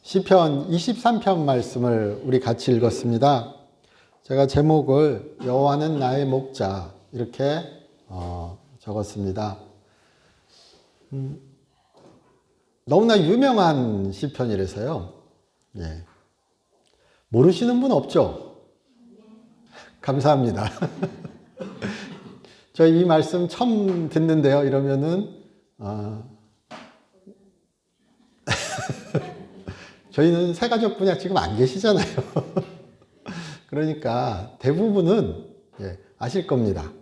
시편 23편 말씀을 우리 같이 읽었습니다. 제가 제목을 여호와는 나의 목자 이렇게 적었습니다. 너무나 유명한 시편이라서요. 예. 모르시는 분 없죠? 감사합니다. 저희 이 말씀 처음 듣는데요. 이러면은 저희는 새가족분야 지금 안 계시잖아요. 그러니까 대부분은 아실 겁니다.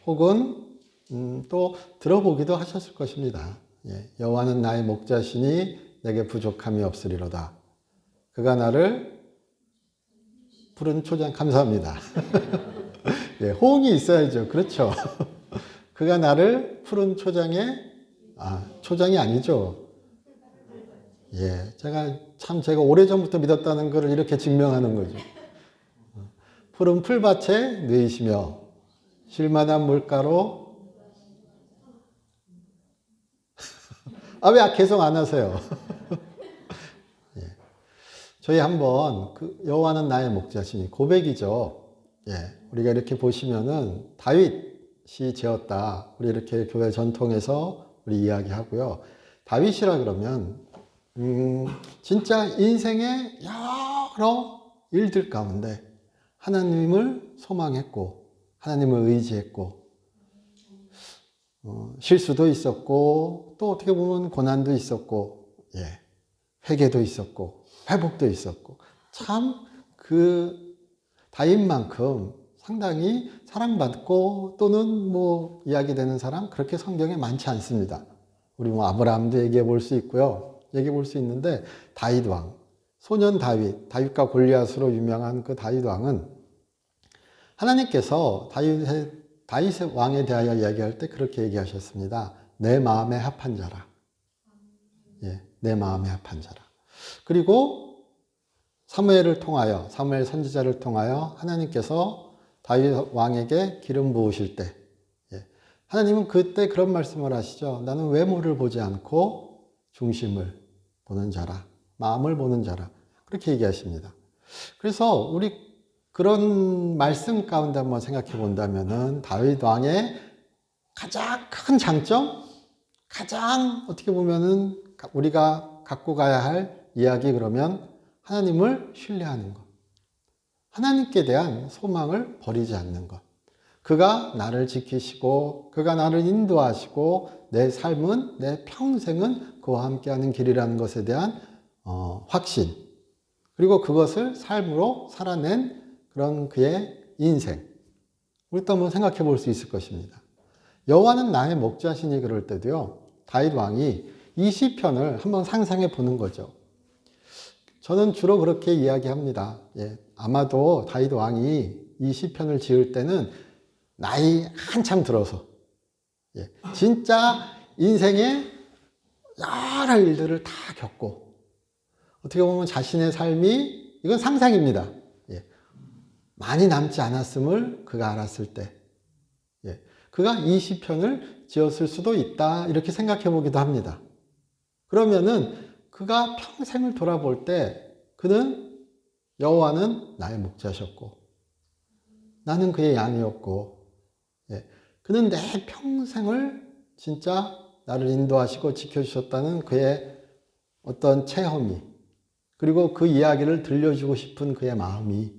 혹은 또 들어보기도 하셨을 것입니다. 여호와는 나의 목자시니 내게 부족함이 없으리로다. 그가 나를 푸른 초장, 감사합니다. 호응이 있어야죠. 그렇죠. 그가 나를 푸른 초장에, 초장이 아니죠. 제가 오래전부터 믿었다는 것을 이렇게 증명하는 거죠. 푸른 풀밭에 누이시며 쉴만한 물가로 왜 계속 안 하세요? 저희 한번 여호와는 나의 목자시니 고백이죠. 우리가 이렇게 보시면은 다윗이 지었다. 우리 이렇게 교회 전통에서 우리 이야기하고요. 다윗이라 그러면 진짜 인생의 여러 일들 가운데 하나님을 소망했고 하나님을 의지했고 실수도 있었고 또 어떻게 보면 고난도 있었고 회개도 있었고 회복도 있었고 참 그 다윗만큼 상당히 사랑받고 또는 이야기되는 사람 그렇게 성경에 많지 않습니다. 우리 아브라함도 얘기해 볼 수 있고요. 얘기해 볼 수 있는데 다윗 왕, 소년 다윗과 골리앗으로 유명한 그 다윗 왕은 하나님께서 다윗 왕에 대하여 이야기할 때 그렇게 얘기하셨습니다. 내 마음에 합한 자라. 내 마음에 합한 자라. 그리고 사무엘 선지자를 통하여 하나님께서 다윗 왕에게 기름 부으실 때 하나님은 그때 그런 말씀을 하시죠. 나는 외모를 보지 않고 중심을 보는 자라. 마음을 보는 자라. 그렇게 얘기하십니다. 그래서 우리 그런 말씀 가운데 한번 생각해 본다면은 다윗 왕의 가장 큰 장점, 가장 어떻게 보면은 우리가 갖고 가야 할 이야기 그러면 하나님을 신뢰하는 것. 하나님께 대한 소망을 버리지 않는 것. 그가 나를 지키시고 그가 나를 인도하시고 내 삶은 내 평생은 그와 함께하는 길이라는 것에 대한 확신 그리고 그것을 삶으로 살아낸 그런 그의 인생 우리 또 한번 생각해 볼 수 있을 것입니다. 여호와는 나의 목자시니 그럴 때도요. 다윗 왕이 이 시편을 한번 상상해 보는 거죠. 저는 주로 그렇게 이야기합니다. 아마도 다윗 왕이 이 시편을 지을 때는 나이 한참 들어서 진짜 인생의 여러 일들을 다 겪고 어떻게 보면 자신의 삶이 이건 상상입니다. 많이 남지 않았음을 그가 알았을 때 그가 이 시편을 지었을 수도 있다 이렇게 생각해 보기도 합니다. 그러면은 그가 평생을 돌아볼 때 그는 여호와는 나의 목자셨고 나는 그의 양이었고 그는 내 평생을 진짜 나를 인도하시고 지켜주셨다는 그의 어떤 체험이 그리고 그 이야기를 들려주고 싶은 그의 마음이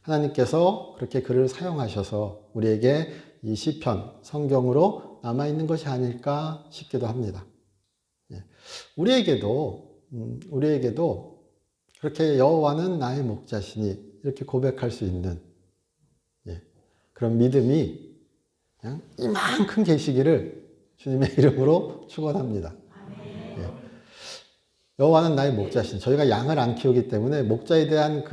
하나님께서 그렇게 그를 사용하셔서 우리에게 이 시편 성경으로 남아있는 것이 아닐까 싶기도 합니다. 우리에게도 그렇게 여호와는 나의 목자시니 이렇게 고백할 수 있는 그런 믿음이 그냥 이만큼 계시기를 주님의 이름으로 축원합니다. 여호와는 나의 목자시니 저희가 양을 안 키우기 때문에 목자에 대한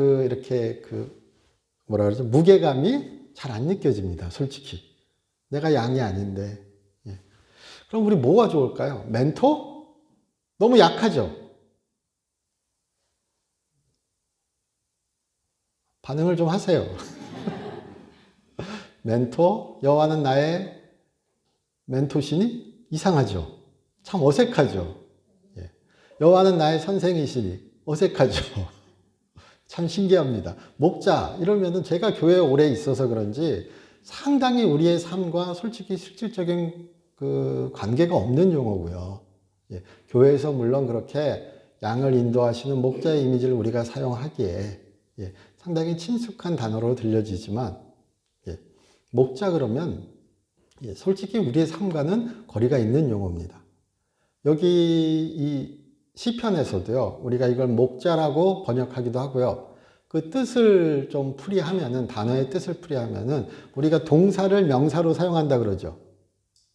무게감이 잘 안 느껴집니다. 솔직히 내가 양이 아닌데 그럼 우리 뭐가 좋을까요? 멘토? 너무 약하죠? 반응을 좀 하세요. 멘토? 여호와는 나의 멘토시니? 이상하죠? 참 어색하죠? 여호와는 나의 선생이시니 어색하죠. 참 신기합니다. 목자 이러면은 제가 교회에 오래 있어서 그런지 상당히 우리의 삶과 솔직히 실질적인 그 관계가 없는 용어고요. 예, 교회에서 물론 그렇게 양을 인도하시는 목자의 이미지를 우리가 사용하기에 상당히 친숙한 단어로 들려지지만 목자 그러면 솔직히 우리의 삶과는 거리가 있는 용어입니다. 여기 이 시편에서도요, 우리가 이걸 목자라고 번역하기도 하고요. 그 뜻을 좀 풀이하면은, 단어의 뜻을 풀이하면은, 우리가 동사를 명사로 사용한다 그러죠.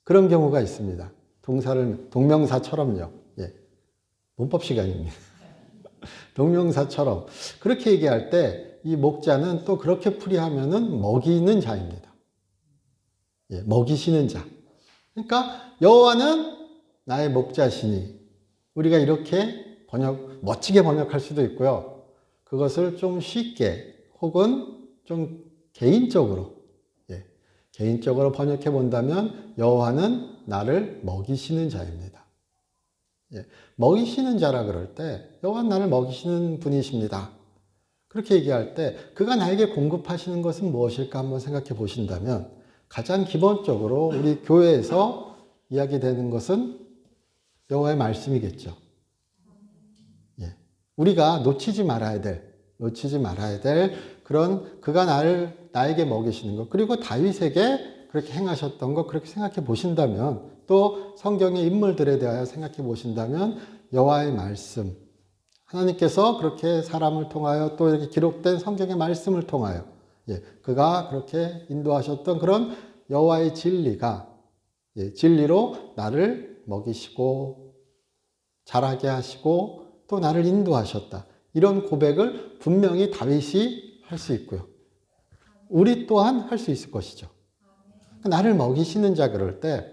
그런 경우가 있습니다. 동사를, 동명사처럼요. 예. 문법 시간입니다. 동명사처럼. 그렇게 얘기할 때, 이 목자는 또 그렇게 풀이하면은 먹이는 자입니다. 예, 먹이시는 자. 그러니까, 여호와는 나의 목자시니, 우리가 이렇게 멋지게 번역할 수도 있고요. 그것을 좀 쉽게 혹은 좀 개인적으로 번역해 본다면 여호와는 나를 먹이시는 자입니다. 먹이시는 자라 그럴 때 여호와는 나를 먹이시는 분이십니다. 그렇게 얘기할 때 그가 나에게 공급하시는 것은 무엇일까 한번 생각해 보신다면 가장 기본적으로 우리 교회에서 이야기되는 것은 여호와의 말씀이겠죠. 우리가 놓치지 말아야 될 그런 그가 나에게 먹이시는 것, 그리고 다윗에게 그렇게 행하셨던 것, 그렇게 생각해 보신다면, 또 성경의 인물들에 대하여 생각해 보신다면 여호와의 말씀, 하나님께서 그렇게 사람을 통하여 또 이렇게 기록된 성경의 말씀을 통하여 그가 그렇게 인도하셨던 그런 여호와의 진리가 진리로 나를 먹이시고 자라게 하시고 또 나를 인도하셨다. 이런 고백을 분명히 다윗이 할 수 있고요. 우리 또한 할 수 있을 것이죠. 나를 먹이시는 자 그럴 때,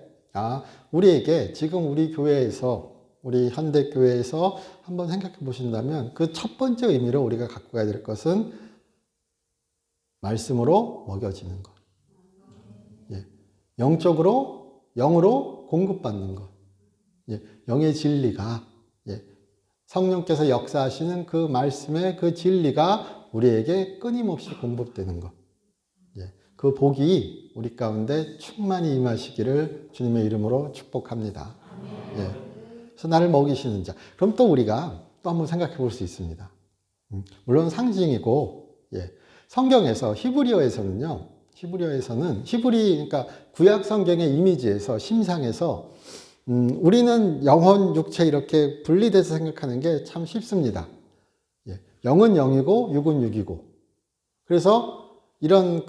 우리에게 지금 우리 교회에서, 우리 현대교회에서 한번 생각해 보신다면 그 첫 번째 의미로 우리가 갖고 가야 될 것은 말씀으로 먹여지는 것. 영적으로, 영으로 공급받는 것. 영의 진리가 성령께서 역사하시는 그 말씀의 그 진리가 우리에게 끊임없이 공급되는 것. 그 복이 우리 가운데 충만히 임하시기를 주님의 이름으로 축복합니다. 그래서 나를 먹이시는 자. 그럼 또 우리가 또 한번 생각해 볼 수 있습니다. 물론 상징이고, 성경에서 히브리어에서는 그러니까 구약 성경의 이미지에서, 심상에서 우리는 영혼, 육체 이렇게 분리돼서 생각하는 게 참 쉽습니다. 영은 영이고 육은 육이고. 그래서 이런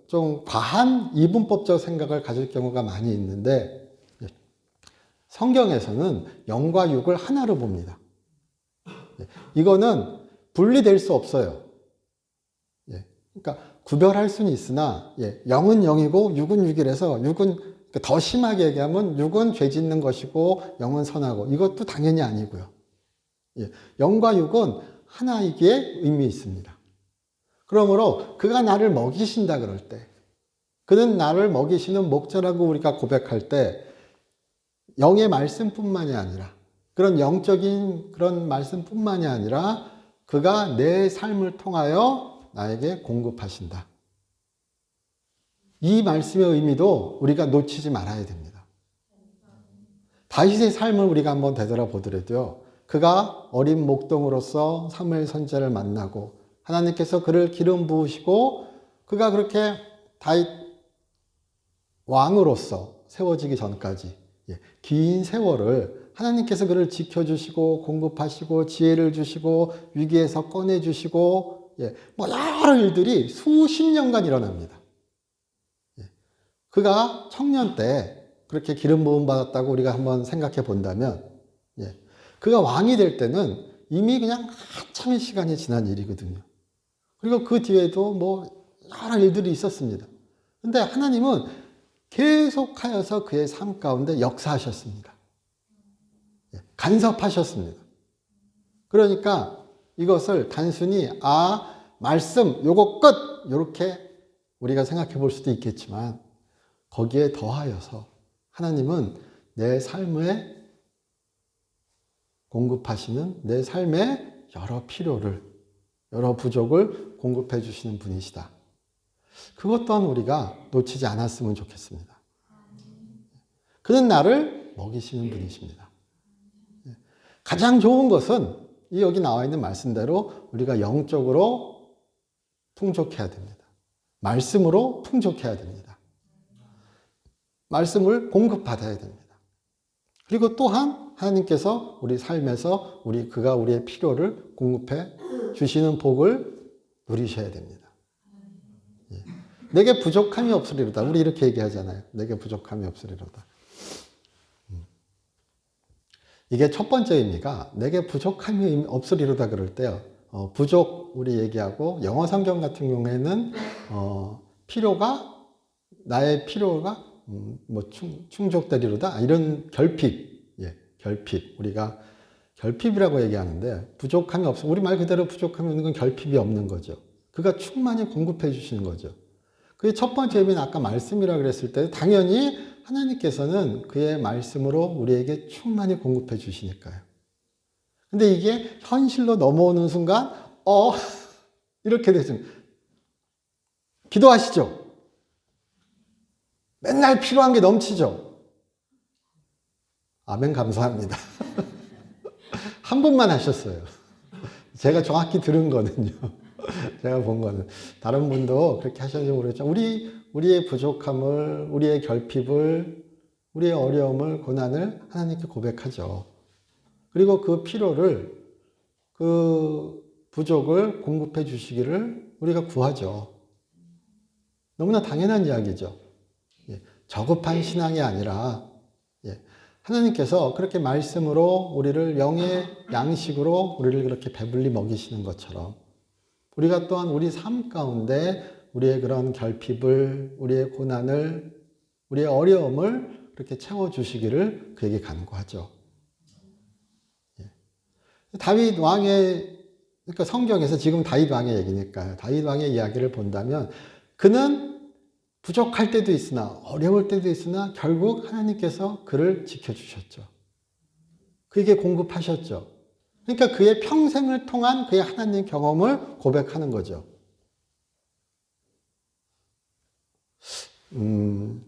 좀 과한 이분법적 생각을 가질 경우가 많이 있는데 성경에서는 영과 육을 하나로 봅니다. 이거는 분리될 수 없어요. 그러니까 구별할 수는 있으나 영은 영이고 육은 육이라서 육은 더 심하게 얘기하면 육은 죄 짓는 것이고 영은 선하고 이것도 당연히 아니고요. 영과 육은 하나이기에 의미 있습니다. 그러므로 그가 나를 먹이신다 그럴 때, 그는 나를 먹이시는 목자라고 우리가 고백할 때 영의 말씀뿐만이 아니라 그런 영적인 그런 말씀뿐만이 아니라 그가 내 삶을 통하여 나에게 공급하신다. 이 말씀의 의미도 우리가 놓치지 말아야 됩니다. 다윗의 삶을 우리가 한번 되돌아보더라도요. 그가 어린 목동으로서 사무엘 선지자를 만나고 하나님께서 그를 기름 부으시고 그가 그렇게 다윗 왕으로서 세워지기 전까지 긴 세월을 하나님께서 그를 지켜주시고 공급하시고 지혜를 주시고 위기에서 꺼내주시고 여러 일들이 수십 년간 일어납니다. 그가 청년 때 그렇게 기름 부음 받았다고 우리가 한번 생각해 본다면 그가 왕이 될 때는 이미 그냥 한참의 시간이 지난 일이거든요. 그리고 그 뒤에도 여러 일들이 있었습니다. 근데 하나님은 계속하여서 그의 삶 가운데 역사하셨습니다. 간섭하셨습니다. 그러니까 이것을 단순히 말씀 요거 끝 이렇게 우리가 생각해 볼 수도 있겠지만 거기에 더하여서 하나님은 내 삶의 공급하시는 내 삶의 여러 필요를, 여러 부족을 공급해 주시는 분이시다. 그것 또한 우리가 놓치지 않았으면 좋겠습니다. 그는 나를 먹이시는 분이십니다. 가장 좋은 것은 이 여기 나와 있는 말씀대로 우리가 영적으로 풍족해야 됩니다. 말씀으로 풍족해야 됩니다. 말씀을 공급받아야 됩니다. 그리고 또한 하나님께서 우리 삶에서 그가 우리의 필요를 공급해 주시는 복을 누리셔야 됩니다. 예. 내게 부족함이 없으리로다. 우리 이렇게 얘기하잖아요. 내게 부족함이 없으리로다. 이게 첫 번째 의미가 내게 부족함이 없으리로다 그럴 때요. 부족 우리 얘기하고 영어 성경 같은 경우에는 필요가 나의 필요가 충족되리로다 이런 결핍, 예, 결핍 우리가 결핍이라고 얘기하는데 부족함이 없어 우리 말 그대로 부족함이 없는 건 결핍이 없는 거죠. 그가 충만히 공급해 주시는 거죠. 그게 첫 번째 의미는 아까 말씀이라고 그랬을 때 당연히 하나님께서는 그의 말씀으로 우리에게 충만히 공급해 주시니까요. 근데 이게 현실로 넘어오는 순간 이렇게 되죠. 기도하시죠. 맨날 필요한 게 넘치죠. 아멘 감사합니다. 한 분만 하셨어요. 제가 정확히 들은 거는요. 제가 본 거는 다른 분도 그렇게 하셨는지 모르겠지만 우리의 부족함을, 우리의 결핍을, 우리의 어려움을, 고난을 하나님께 고백하죠. 그리고 그 필요를, 그 부족을 공급해 주시기를 우리가 구하죠. 너무나 당연한 이야기죠. 예, 저급한 신앙이 아니라 하나님께서 그렇게 말씀으로 우리를 영의 양식으로 우리를 그렇게 배불리 먹이시는 것처럼 우리가 또한 우리 삶 가운데 우리의 그런 결핍을, 우리의 고난을, 우리의 어려움을 그렇게 채워주시기를 그에게 간구하죠. 다윗 왕의, 그러니까 성경에서 지금 다윗 왕의 얘기니까요. 다윗 왕의 이야기를 본다면 그는 부족할 때도 있으나 어려울 때도 있으나 결국 하나님께서 그를 지켜주셨죠. 그에게 공급하셨죠. 그러니까 그의 평생을 통한 그의 하나님 경험을 고백하는 거죠.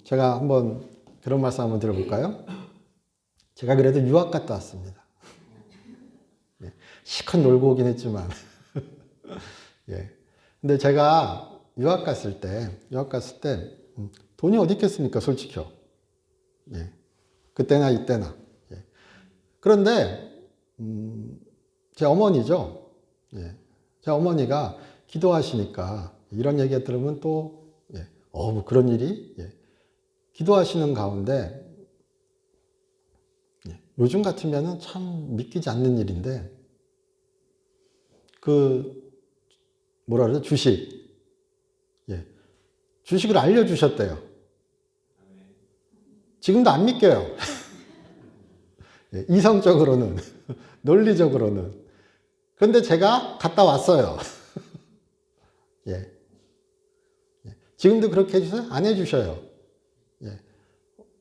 제가 한번 그런 말씀 한번 들어볼까요? 제가 그래도 유학 갔다 왔습니다. 예, 실컷 놀고 오긴 했지만. 예. 근데 제가 유학 갔을 때 돈이 어디 있겠습니까, 솔직히요. 예. 그때나 이때나. 예. 그런데, 제 어머니죠. 예. 제 어머니가 기도하시니까 이런 얘기 들으면 또, 뭐 그런 일이? 기도하시는 가운데, 요즘 같으면은 참 믿기지 않는 일인데, 뭐라 그러죠? 주식. 주식을 알려주셨대요. 지금도 안 믿겨요. 이성적으로는, 논리적으로는. 그런데 제가 갔다 왔어요. 지금도 그렇게 해주세요? 안 해주셔요.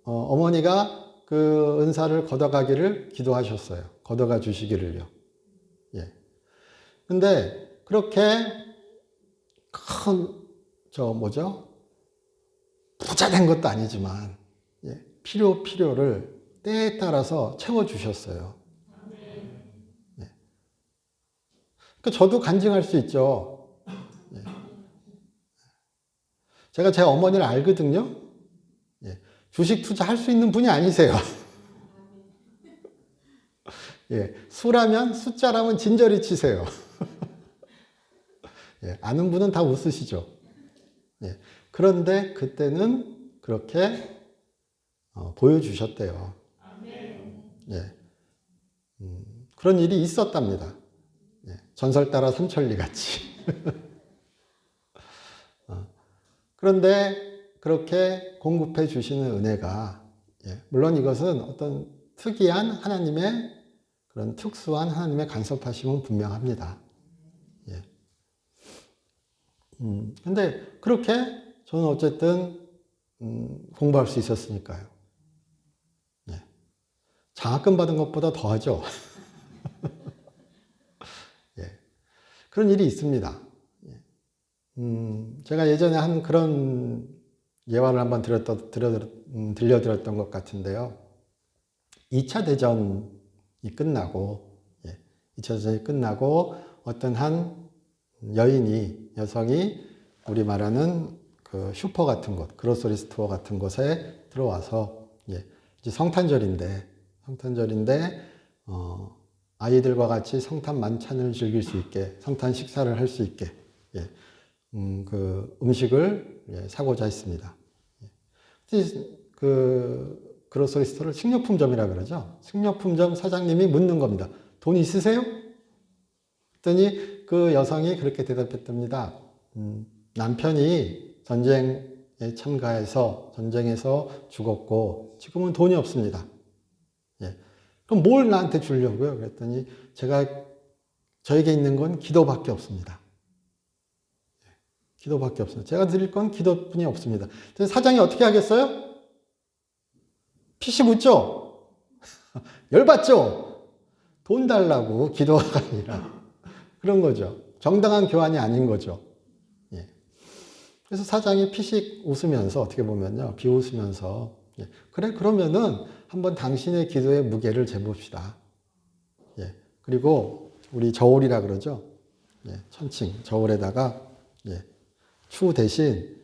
어머니가 그 은사를 걷어가기를 기도하셨어요. 걷어가 주시기를요. 근데 그렇게 큰, 부자 된 것도 아니지만, 필요를 때에 따라서 채워주셨어요. 그러니까 저도 간증할 수 있죠. 제가 제 어머니를 알거든요. 주식 투자할 수 있는 분이 아니세요. 수라면, 숫자라면 진저리 치세요. 아는 분은 다 웃으시죠. 그런데 그때는 그렇게 보여주셨대요. 그런 일이 있었답니다. 전설 따라 삼천리 같이. 그런데 그렇게 공급해 주시는 은혜가, 물론 이것은 어떤 특이한 하나님의 그런 특수한 하나님의 간섭하심은 분명합니다. 근데 그렇게 저는 어쨌든 공부할 수 있었으니까요. 장학금 받은 것보다 더하죠. 그런 일이 있습니다. 제가 예전에 한 그런 예화를 한번 들려드렸던 것 같은데요. 2차 대전이 끝나고, 2차 대전이 끝나고 어떤 한 여성이 우리 말하는 그 슈퍼 같은 곳, 그로서리 스토어 같은 곳에 들어와서, 이제 성탄절인데, 아이들과 같이 성탄 만찬을 즐길 수 있게, 성탄 식사를 할 수 있게, 그 음식을 사고자 했습니다. 그 그로서리 스토어를 식료품점이라 그러죠. 식료품점 사장님이 묻는 겁니다. 돈 있으세요? 그랬더니 그 여성이 그렇게 대답했답니다. 남편이 전쟁에 참가해서 전쟁에서 죽었고 지금은 돈이 없습니다. 그럼 뭘 나한테 주려고요? 그랬더니 저에게 있는 건 기도밖에 없습니다. 기도밖에 없습니다. 제가 드릴 건 기도뿐이 없습니다. 사장이 어떻게 하겠어요? 피식 웃죠? 열받죠? 돈 달라고 기도가 아니라 그런 거죠. 정당한 교환이 아닌 거죠. 그래서 사장이 피식 웃으면서 어떻게 보면요. 비웃으면서 그래 그러면은 한번 당신의 기도의 무게를 재봅시다. 그리고 우리 저울이라 그러죠. 천칭 저울에다가 추 대신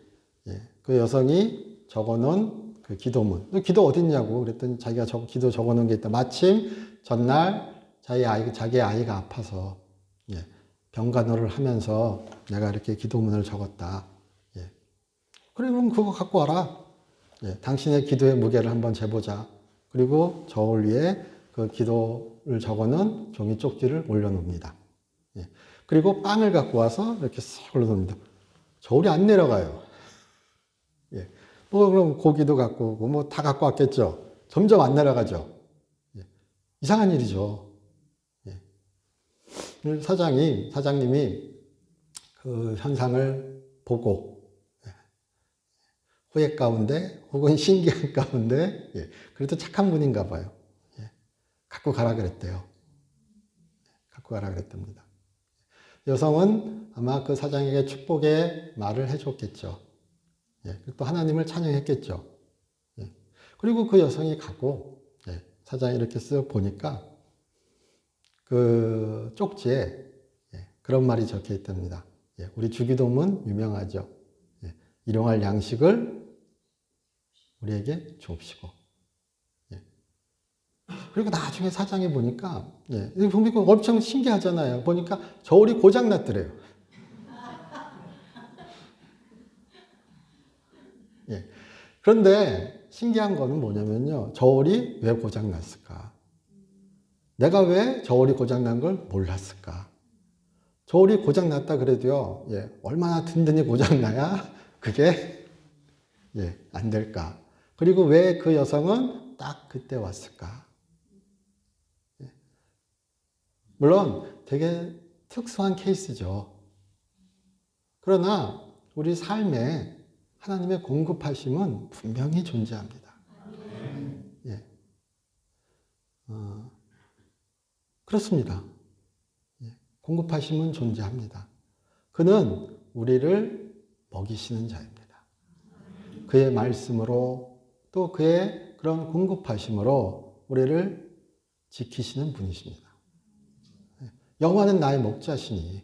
그 여성이 적어놓은 그 기도문. 너 기도 어딨냐고 그랬더니 자기가 기도 적어놓은 게 있다. 마침 전날 자기 아이가 아파서 병간호를 하면서 내가 이렇게 기도문을 적었다. 그래 그럼 그거 갖고 와라. 당신의 기도의 무게를 한번 재보자. 그리고 저울 위에 그 기도를 적어놓은 종이 쪽지를 올려놓습니다. 그리고 빵을 갖고 와서 이렇게 싹 올려놓습니다. 저울이 안 내려가요. 뭐 그럼 고기도 갖고 오고 뭐 다 갖고 왔겠죠. 점점 안 내려가죠. 이상한 일이죠. 사장님이 그 현상을 보고 후회 가운데 혹은 신기한 가운데 그래도 착한 분인가 봐요. 갖고 가라 그랬대요. 갖고 가라 그랬답니다. 여성은 아마 그 사장에게 축복의 말을 해줬겠죠. 또 하나님을 찬양했겠죠. 그리고 그 여성이 가고 사장이 이렇게 쓱 보니까 그 쪽지에 그런 말이 적혀 있답니다. 우리 주기도문 유명하죠. 일용할 양식을 우리에게 주옵시고. 그리고 나중에 사장이 보니까 보니까 엄청 신기하잖아요. 보니까 저울이 고장 났더래요. 그런데 신기한 거는 뭐냐면요. 저울이 왜 고장 났을까? 내가 왜 저울이 고장 난 걸 몰랐을까? 저울이 고장 났다 그래도요. 얼마나 든든히 고장 나야 그게 안 될까? 그리고 왜 그 여성은 딱 그때 왔을까? 물론 되게 특수한 케이스죠. 그러나 우리 삶에 하나님의 공급하심은 분명히 존재합니다. 그렇습니다. 공급하심은 존재합니다. 그는 우리를 먹이시는 자입니다. 그의 말씀으로 또 그의 그런 공급하심으로 우리를 지키시는 분이십니다. 여호와는 나의 목자시니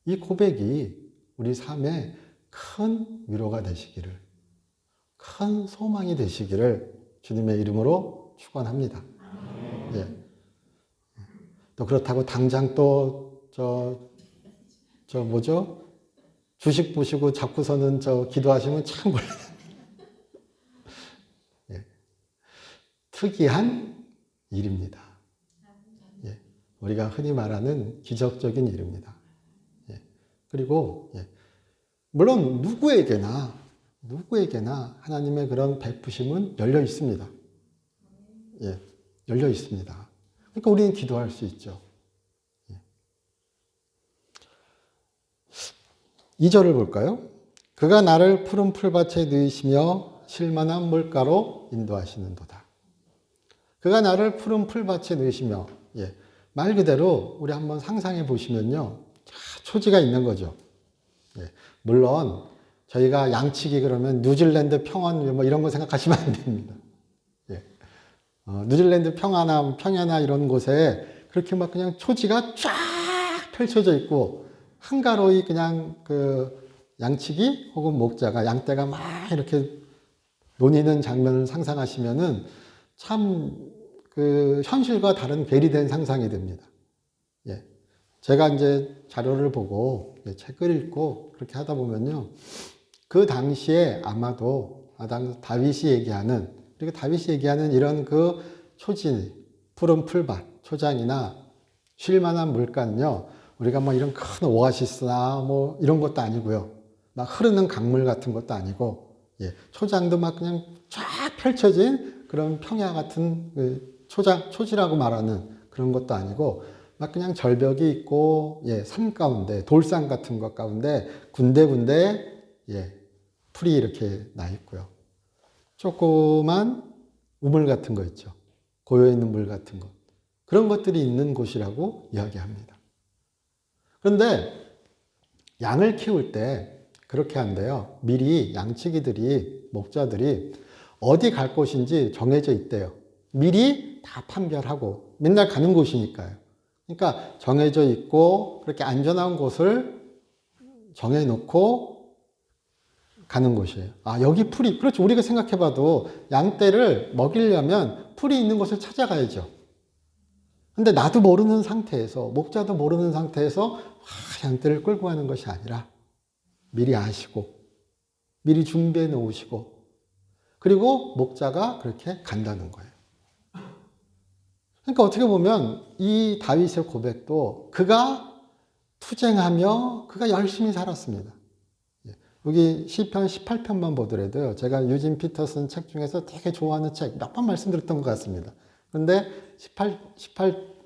이 고백이 우리 삶에 큰 위로가 되시기를, 큰 소망이 되시기를 주님의 이름으로 축원합니다. 또 그렇다고 당장 또 뭐죠? 주식 보시고 잡고서는 기도하시면 참 곤란해요. 특이한 일입니다. 우리가 흔히 말하는 기적적인 일입니다. 그리고 물론 누구에게나 하나님의 그런 베푸심은 열려 있습니다. 열려 있습니다. 그러니까 우리는 기도할 수 있죠. 2절을 볼까요? 그가 나를 푸른 풀밭에 누이시며 쉴만한 물가로 인도하시는도다. 그가 나를 푸른 풀밭에 누이시며 말 그대로 우리 한번 상상해 보시면요. 초지가 있는 거죠. 예. 물론 저희가 양치기 그러면 뉴질랜드 평원 뭐 이런 거 생각하시면 안 됩니다. 예. 뉴질랜드 평야나 이런 곳에 그렇게 막 그냥 초지가 쫙 펼쳐져 있고 한가로이 그냥 그 양치기 혹은 목자가 양떼가 막 이렇게 논이는 장면을 상상하시면은 참 그 현실과 다른 괴리된 상상이 됩니다. 예. 제가 이제 자료를 보고 책을 읽고 그렇게 하다 보면요. 그 당시에 아마도 다윗이 얘기하는, 그리고 다윗이 얘기하는 이런 그 초지, 푸른 풀밭, 초장이나 쉴 만한 물가는요. 우리가 뭐 이런 큰 오아시스나 뭐 이런 것도 아니고요. 막 흐르는 강물 같은 것도 아니고, 예. 초장도 막 그냥 쫙 펼쳐진 그런 평야 같은 그 초지라고 말하는 그런 것도 아니고, 막 그냥 절벽이 있고, 예, 산 가운데, 돌산 같은 것 가운데 군데군데, 예, 풀이 이렇게 나 있고요. 조그만 우물 같은 거 있죠. 고여있는 물 같은 것. 그런 것들이 있는 곳이라고 이야기합니다. 그런데 양을 키울 때 그렇게 한대요. 미리 양치기들이, 목자들이 어디 갈 곳인지 정해져 있대요. 미리 다 판별하고 맨날 가는 곳이니까요. 그러니까 정해져 있고 그렇게 안전한 곳을 정해놓고 가는 곳이에요. 아, 여기 풀이, 그렇죠. 우리가 생각해봐도 양떼를 먹이려면 풀이 있는 곳을 찾아가야죠. 근데 나도 모르는 상태에서, 목자도 모르는 상태에서 양떼를 끌고 가는 것이 아니라 미리 아시고, 미리 준비해 놓으시고, 그리고 목자가 그렇게 간다는 거예요. 그러니까 어떻게 보면 이 다윗의 고백도 그가 투쟁하며 그가 열심히 살았습니다. 여기 시편 18편만 보더라도요. 제가 유진 피터슨 책 중에서 되게 좋아하는 책 몇 번 말씀드렸던 것 같습니다. 그런데 시편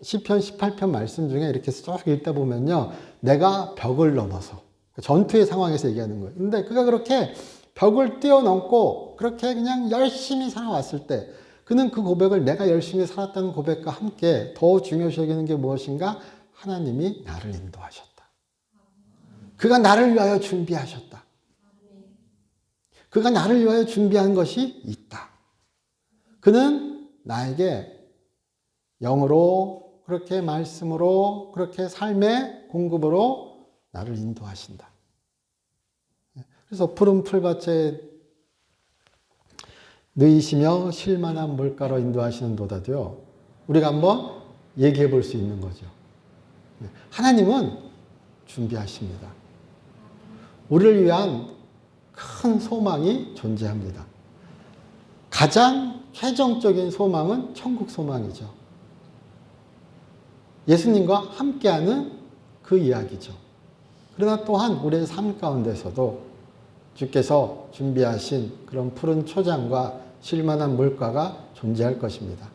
18편 말씀 중에 이렇게 쭉 읽다 보면요. 내가 벽을 넘어서 전투의 상황에서 얘기하는 거예요. 근데 그가 그렇게 벽을 뛰어넘고 그렇게 그냥 열심히 살아왔을 때 그는 그 고백을 내가 열심히 살았다는 고백과 함께 더 중요시 여기는 게 무엇인가? 하나님이 나를 인도하셨다. 그가 나를 위하여 준비하셨다. 그가 나를 위하여 준비한 것이 있다. 그는 나에게 영으로 그렇게 말씀으로 그렇게 삶의 공급으로 나를 인도하신다. 그래서 푸른 풀밭에 누이시며 쉴 만한 물가로 인도하시는 도다도요. 우리가 한번 얘기해 볼 수 있는 거죠. 하나님은 준비하십니다. 우리를 위한 큰 소망이 존재합니다. 가장 최종적인 소망은 천국 소망이죠. 예수님과 함께하는 그 이야기죠. 그러나 또한 우리의 삶 가운데서도 주께서 준비하신 그런 푸른 초장과 쉴만한 물가가 존재할 것입니다.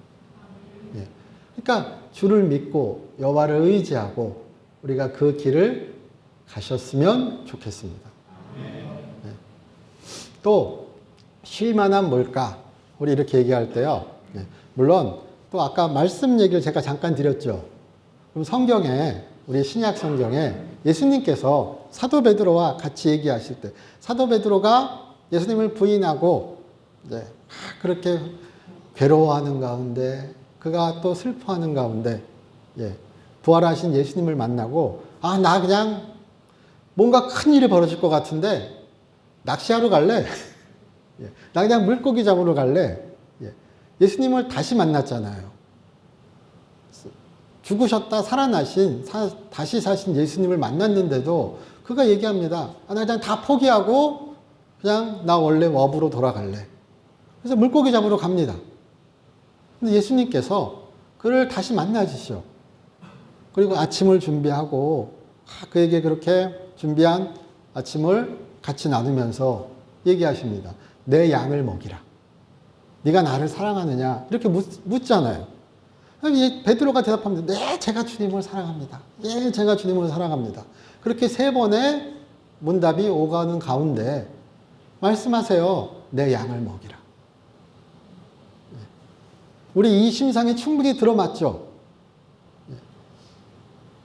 예. 그러니까 주를 믿고 여호와를 의지하고 우리가 그 길을 가셨으면 좋겠습니다. 예. 또 쉴만한 물가 우리 이렇게 얘기할 때요. 예. 물론 또 아까 말씀 얘기를 제가 잠깐 드렸죠. 그럼 성경에 우리 신약 성경에 예수님께서 사도 베드로와 같이 얘기하실 때 사도 베드로가 예수님을 부인하고 이제 그렇게 괴로워하는 가운데 그가 또 슬퍼하는 가운데 예, 부활하신 예수님을 만나고 아, 나 그냥 뭔가 큰 일이 벌어질 것 같은데 낚시하러 갈래? 예, 나 그냥 물고기 잡으러 갈래? 예, 예수님을 다시 만났잖아요. 죽으셨다 살아나신 다시 사신 예수님을 만났는데도 그가 얘기합니다. 아, 나 그냥 다 포기하고 그냥 나 원래 업으로 돌아갈래. 그래서 물고기 잡으러 갑니다. 근데 예수님께서 그를 다시 만나주시오. 그리고 아침을 준비하고 그에게 그렇게 준비한 아침을 같이 나누면서 얘기하십니다. 내 양을 먹이라. 네가 나를 사랑하느냐? 이렇게 묻잖아요. 베드로가 대답합니다. 네, 제가 주님을 사랑합니다. 예, 제가 주님을 사랑합니다. 그렇게 세 번의 문답이 오가는 가운데 말씀하세요. 내 양을 먹이라. 우리 이 심상이 충분히 들어맞죠?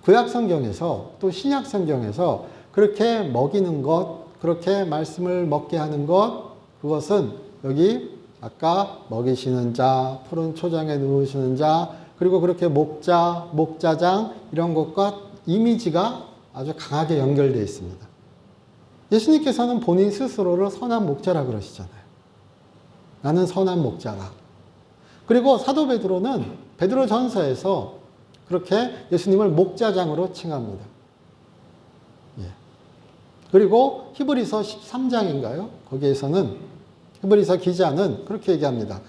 구약 성경에서 또 신약 성경에서 그렇게 먹이는 것, 그렇게 말씀을 먹게 하는 것, 그것은 여기 아까 먹이시는 자, 푸른 초장에 누우시는 자, 그리고 그렇게 목자, 목자장 이런 것과 이미지가 아주 강하게 연결되어 있습니다. 예수님께서는 본인 스스로를 선한 목자라 그러시잖아요. 나는 선한 목자라. 그리고 사도 베드로는 베드로 전서에서 그렇게 예수님을 목자장으로 칭합니다. 예. 그리고 히브리서 13장인가요? 거기에서는 히브리서 기자는 그렇게 얘기합니다.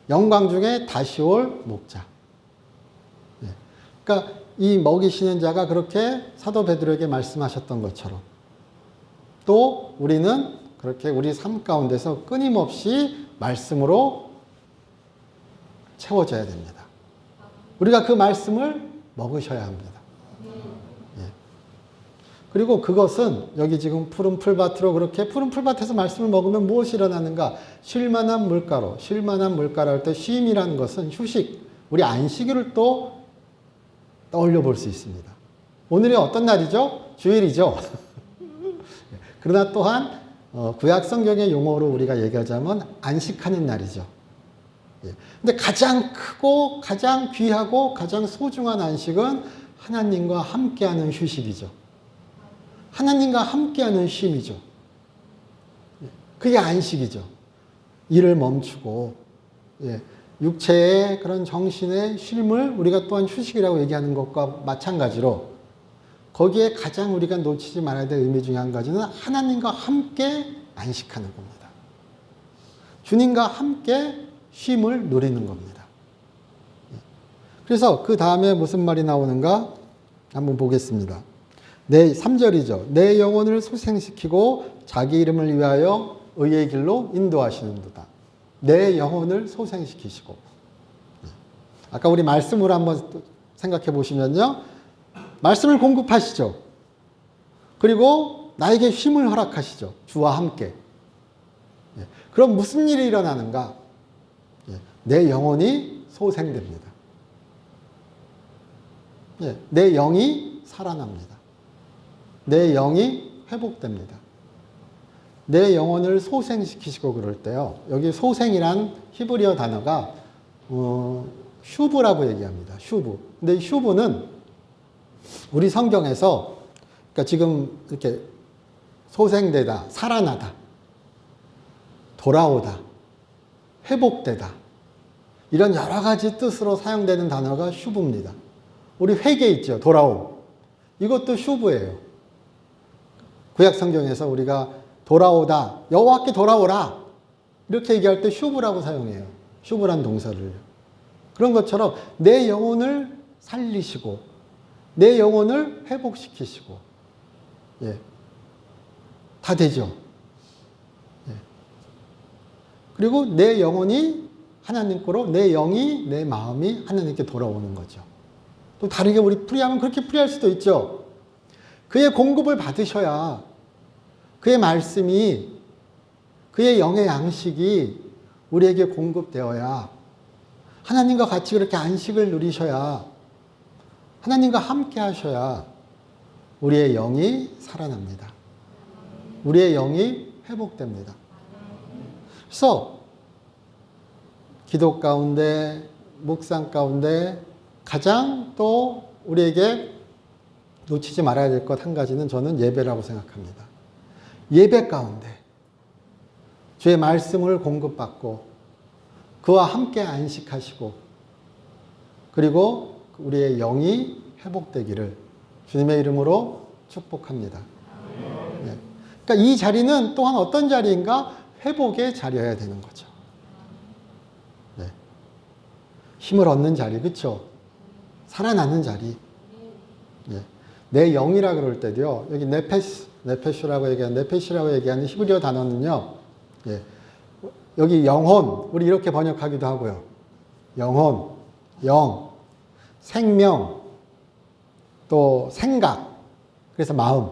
영광 중에 다시 올 목자. 예. 그러니까 이 먹이시는 자가 그렇게 사도 베드로에게 말씀하셨던 것처럼 또 우리는 그렇게 우리 삶 가운데서 끊임없이 말씀으로 채워져야 됩니다. 우리가 그 말씀을 먹으셔야 합니다. 예. 그리고 그것은 여기 지금 푸른 풀밭으로 그렇게 푸른 풀밭에서 말씀을 먹으면 무엇이 일어나는가? 쉴만한 물가로, 쉴만한 물가로 할 때 쉼이라는 것은 휴식, 우리 안식일을 또 떠올려 볼 수 있습니다. 오늘이 어떤 날이죠? 주일이죠. 그러나 또한 구약 성경의 용어로 우리가 얘기하자면 안식하는 날이죠. 근데 가장 크고 가장 귀하고 가장 소중한 안식은 하나님과 함께하는 휴식이죠. 하나님과 함께하는 쉼이죠. 그게 안식이죠. 일을 멈추고 육체의 그런 정신의 쉼을 우리가 또한 휴식이라고 얘기하는 것과 마찬가지로 거기에 가장 우리가 놓치지 말아야 될 의미 중에 한 가지는 하나님과 함께 안식하는 겁니다. 주님과 함께 쉼을 누리는 겁니다. 그래서 그 다음에 무슨 말이 나오는가 한번 보겠습니다. 3절이죠. 내 영혼을 소생시키고 자기 이름을 위하여 의의 길로 인도하시는도다. 내 영혼을 소생시키시고. 아까 우리 말씀으로 한번 생각해 보시면요. 말씀을 공급하시죠. 그리고 나에게 쉼을 허락하시죠. 주와 함께. 그럼 무슨 일이 일어나는가? 내 영혼이 소생됩니다. 내 영이 살아납니다. 내 영이 회복됩니다. 내 영혼을 소생시키시고 그럴 때요. 여기 소생이란 히브리어 단어가 슈브라고 얘기합니다. 슈브. 근데 이 슈브는 우리 성경에서 그러니까 지금 이렇게 소생되다, 살아나다, 돌아오다, 회복되다 이런 여러 가지 뜻으로 사용되는 단어가 슈브입니다. 우리 회개 있죠. 돌아옴. 이것도 슈브예요. 구약 성경에서 우리가 돌아오다, 여호와께 돌아오라 이렇게 얘기할 때 슈브라고 사용해요. 슈브란 동사를요. 그런 것처럼 내 영혼을 살리시고 내 영혼을 회복시키시고 다 되죠. 그리고 내 영혼이 하나님 거로 내 영이 내 마음이 하나님께 돌아오는 거죠. 또 다르게 우리 풀이하면 그렇게 풀이할 수도 있죠. 그의 공급을 받으셔야 그의 말씀이 그의 영의 양식이 우리에게 공급되어야 하나님과 같이 그렇게 안식을 누리셔야 하나님과 함께 하셔야 우리의 영이 살아납니다. 우리의 영이 회복됩니다. 그래서 기도 가운데 묵상 가운데 가장 또 우리에게 놓치지 말아야 될 것 한 가지는 저는 예배라고 생각합니다. 예배 가운데 주의 말씀을 공급받고 그와 함께 안식하시고 그리고 우리의 영이 회복되기를 주님의 이름으로 축복합니다. 그러니까 이 자리는 또한 어떤 자리인가? 회복의 자리여야 되는 거죠. 힘을 얻는 자리, 그렇죠? 살아나는 자리. 내 영이라 그럴 때도요. 여기 네페시라고 얘기하는 히브리어 단어는요. 여기 영혼, 우리 이렇게 번역하기도 하고요. 영혼, 영, 생명, 또 생각, 그래서 마음,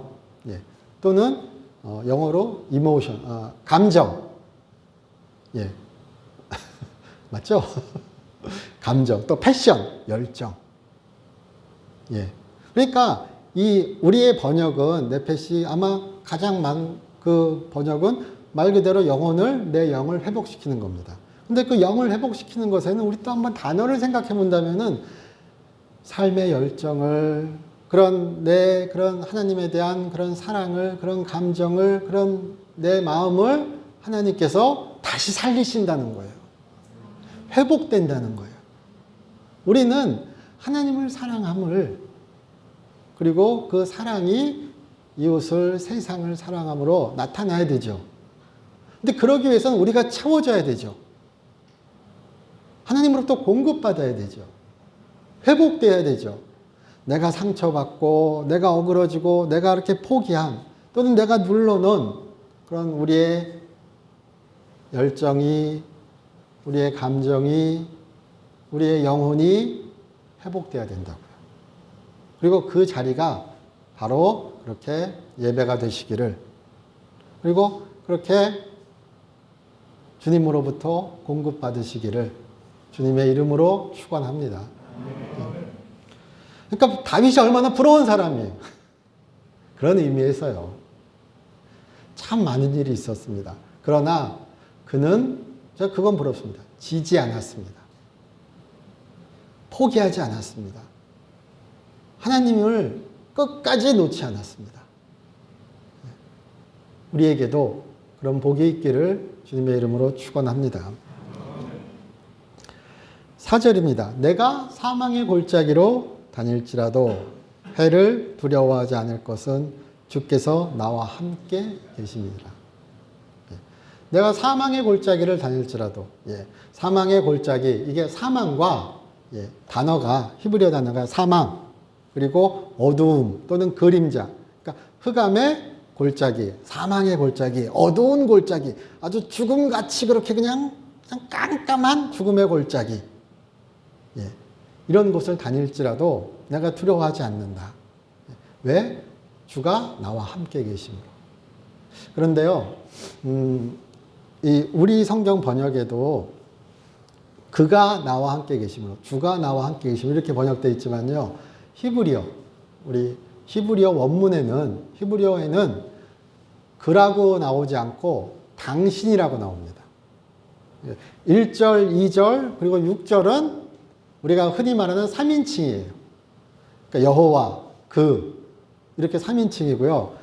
또는 영어로 emotion, 감정, 맞죠? 감정, 또 패션, 열정, 그러니까 이 우리의 번역은 네페시 아마 가장 그 번역은 말 그대로 영혼을 내 영을 회복시키는 겁니다. 근데 그 영을 회복시키는 것에는 우리 또 한번 단어를 생각해 본다면은 삶의 열정을 그런 하나님에 대한 그런 사랑을 그런 감정을 그런 내 마음을 하나님께서 다시 살리신다는 거예요. 회복된다는 거예요. 우리는 하나님을 사랑함을 그리고 그 사랑이 이웃을 세상을 사랑함으로 나타나야 되죠. 근데 그러기 위해서는 우리가 채워져야 되죠. 하나님으로부터 공급받아야 되죠. 회복돼야 되죠. 내가 상처받고 내가 어그러지고 내가 이렇게 포기한 또는 내가 눌러놓은 그런 우리의 열정이 우리의 감정이 우리의 영혼이 회복돼야 된다고요. 그리고 그 자리가 바로 그렇게 예배가 되시기를 그리고 그렇게 주님으로부터 공급받으시기를 주님의 이름으로 축원합니다. 그러니까 다윗이 얼마나 부러운 사람이에요. 그런 의미에서요. 참 많은 일이 있었습니다. 그러나 그건 부럽습니다. 지지 않았습니다. 포기하지 않았습니다. 하나님을 끝까지 놓지 않았습니다. 우리에게도 그런 복이 있기를 주님의 이름으로 축원합니다. 4절입니다. 내가 사망의 골짜기로 다닐지라도 해를 두려워하지 않을 것은 주께서 나와 함께 계십니다. 내가 사망의 골짜기를 다닐지라도 사망의 골짜기 이게 사망과 단어가 히브리어 단어가 사망 그리고 어두움 또는 그림자 그러니까 흑암의 골짜기 사망의 골짜기 어두운 골짜기 아주 죽음같이 그렇게 그냥 깜깜한 죽음의 골짜기 이런 곳을 다닐지라도 내가 두려워하지 않는다. 왜? 주가 나와 함께 계심으로. 그런데요, 이 우리 성경 번역에도 그가 나와 함께 계심으로, 주가 나와 함께 계심으로 이렇게 번역되어 있지만요, 우리 히브리어 히브리어에는 그라고 나오지 않고 당신이라고 나옵니다. 1절, 2절, 그리고 6절은 우리가 흔히 말하는 3인칭이에요. 그러니까 여호와, 이렇게 3인칭이고요.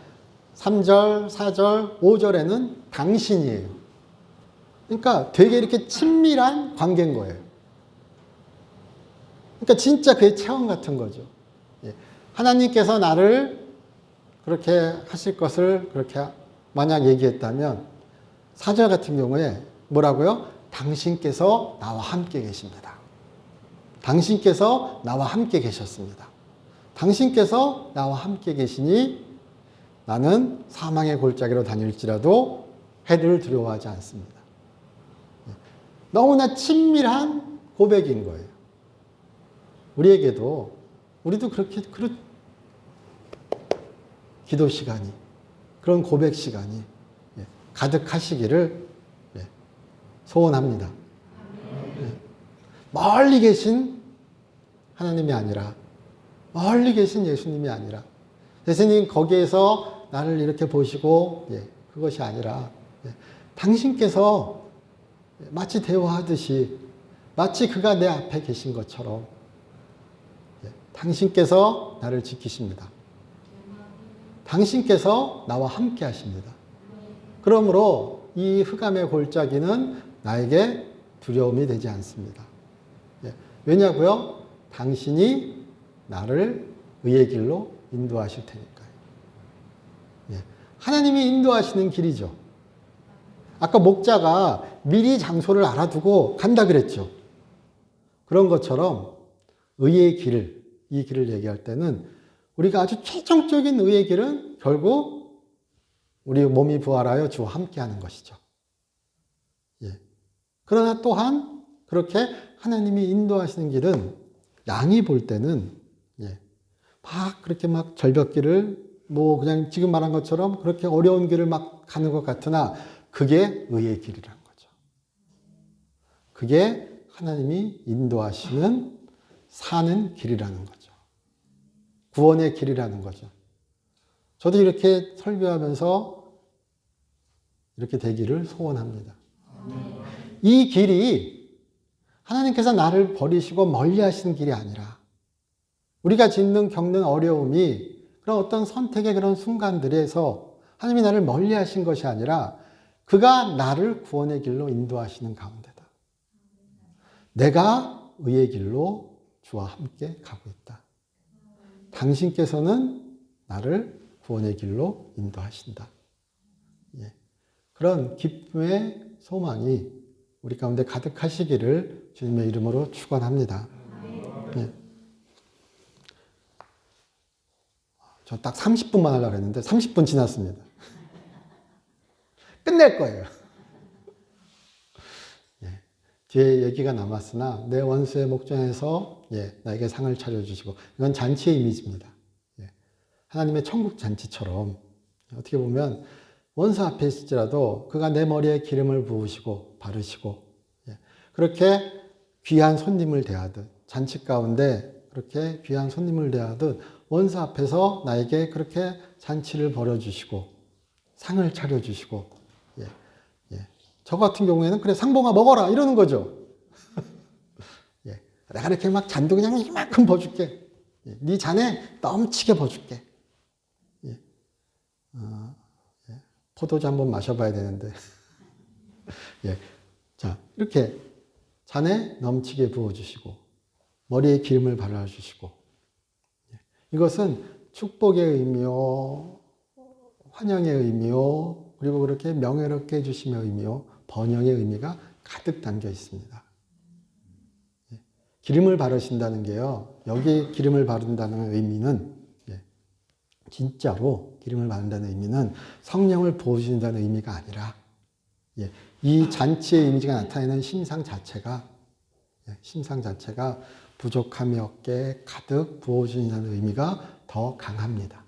3절, 4절, 5절에는 당신이에요. 그러니까 되게 이렇게 친밀한 관계인 거예요. 그러니까 진짜 그의 체험 같은 거죠. 하나님께서 나를 그렇게 하실 것을 그렇게 만약 얘기했다면 4절 같은 경우에 뭐라고요? 당신께서 나와 함께 계십니다. 당신께서 나와 함께 계셨습니다. 당신께서 나와 함께 계시니 나는 사망의 골짜기로 다닐지라도 해를 두려워하지 않습니다. 너무나 친밀한 고백인 거예요. 우리도 그렇게 기도 시간이 그런 고백 시간이 가득하시기를 소원합니다. 멀리 계신 하나님이 아니라 멀리 계신 예수님이 아니라 예수님 거기에서 나를 이렇게 보시고 그것이 아니라 당신께서 마치 대화하듯이 마치 그가 내 앞에 계신 것처럼 당신께서 나를 지키십니다. 당신께서 나와 함께 하십니다. 그러므로 이 흑암의 골짜기는 나에게 두려움이 되지 않습니다. 왜냐고요? 당신이 나를 의의 길로 인도하실 테니까요. 하나님이 인도하시는 길이죠. 아까 목자가 미리 장소를 알아두고 간다 그랬죠. 그런 것처럼 의의 길, 이 길을 얘기할 때는 우리가 아주 최종적인 의의 길은 결국 우리 몸이 부활하여 주와 함께하는 것이죠. 그러나 또한 그렇게 하나님이 인도하시는 길은 양이 볼 때는 그렇게 절벽길을 그냥 지금 말한 것처럼 그렇게 어려운 길을 막 가는 것 같으나 그게 의의 길이라는 거죠. 그게 하나님이 인도하시는 사는 길이라는 거죠. 구원의 길이라는 거죠. 저도 이렇게 설교하면서 이렇게 되기를 소원합니다. 이 길이 하나님께서 나를 버리시고 멀리 하시는 길이 아니라 우리가 겪는 어려움이 그런 어떤 선택의 그런 순간들에서 하나님이 나를 멀리 하신 것이 아니라 그가 나를 구원의 길로 인도하시는 가운데다. 내가 의의 길로 주와 함께 가고 있다. 당신께서는 나를 구원의 길로 인도하신다. 예. 그런 기쁨의 소망이 우리 가운데 가득하시기를 주님의 이름으로 축원합니다. 예. 저 딱 30분만 하려고 했는데 30분 지났습니다. 끝낼 거예요. 예. 뒤에 얘기가 남았으나 내 원수의 목전에서 나에게 상을 차려주시고 이건 잔치의 이미지입니다. 예. 하나님의 천국 잔치처럼 어떻게 보면 원수 앞에 있을지라도 그가 내 머리에 기름을 부으시고 바르시고 그렇게 귀한 손님을 대하듯 잔치 가운데 그렇게 귀한 손님을 대하듯 원수 앞에서 나에게 그렇게 잔치를 벌여주시고 상을 차려주시고 저 같은 경우에는 그래 상봉아 먹어라 이러는 거죠. 내가 이렇게 막 잔도 그냥 이만큼 버줄게. 네 잔에 넘치게 버줄게. 포도주 한번 마셔봐야 되는데. 자, 이렇게 잔에 넘치게 부어주시고, 머리에 기름을 발라주시고, 이것은 축복의 의미요, 환영의 의미요, 그리고 그렇게 명예롭게 해주심의 의미요, 번영의 의미가 가득 담겨 있습니다. 기름을 바르신다는 게요, 여기 기름을 바른다는 의미는 진짜로 기름을 바른다는 의미는 성령을 부어주신다는 의미가 아니라 이 잔치의 이미지가 나타내는 심상 자체가 부족함이 없게 가득 부어주신다는 의미가 더 강합니다.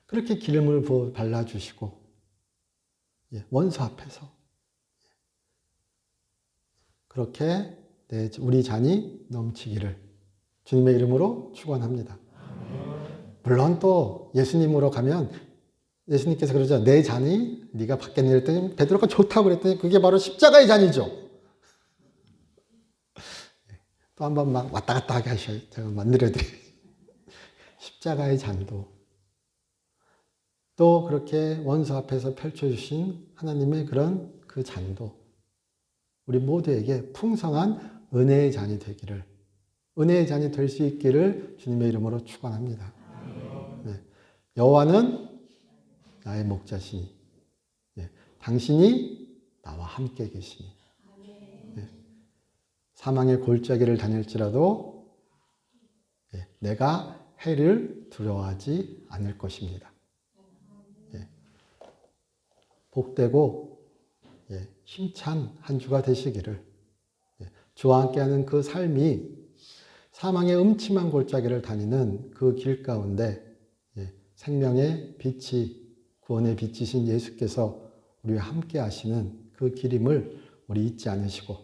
그렇게 기름을 발라주시고 원수 앞에서 그렇게 우리 잔이 넘치기를 주님의 이름으로 축원합니다. 물론 또 예수님으로 가면 예수님께서 그러죠. 내 잔이 네가 받겠니 그랬더니 베드로가 좋다고 그랬더니 그게 바로 십자가의 잔이죠. 또 한 번 막 왔다 갔다 하게 하셔요. 제가 만들어드려요. 십자가의 잔도 또 그렇게 원수 앞에서 펼쳐주신 하나님의 그런 그 잔도 우리 모두에게 풍성한 은혜의 잔이 되기를 은혜의 잔이 될 수 있기를 주님의 이름으로 축원합니다. 여호와는 나의 목자시니 당신이 나와 함께 계시니 사망의 골짜기를 다닐지라도 내가 해를 두려워하지 않을 것입니다. 복되고 힘찬 한 주가 되시기를 주와 함께하는 그 삶이 사망의 음침한 골짜기를 다니는 그 길 가운데 생명의 빛이 구원의 빛이신 예수께서 우리와 함께 하시는 그 길임을 우리 잊지 않으시고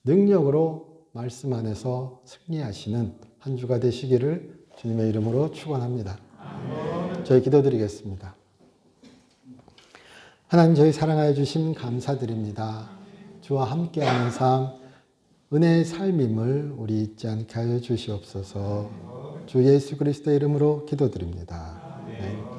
능력으로 말씀 안에서 승리하시는 한 주가 되시기를 주님의 이름으로 축원합니다. 저희 기도드리겠습니다. 하나님 저희 사랑하여 주심 감사드립니다. 주와 함께하는 삶 은혜의 삶임을 우리 잊지 않게 하여 주시옵소서. 주 예수 그리스도의 이름으로 기도드립니다. 아멘.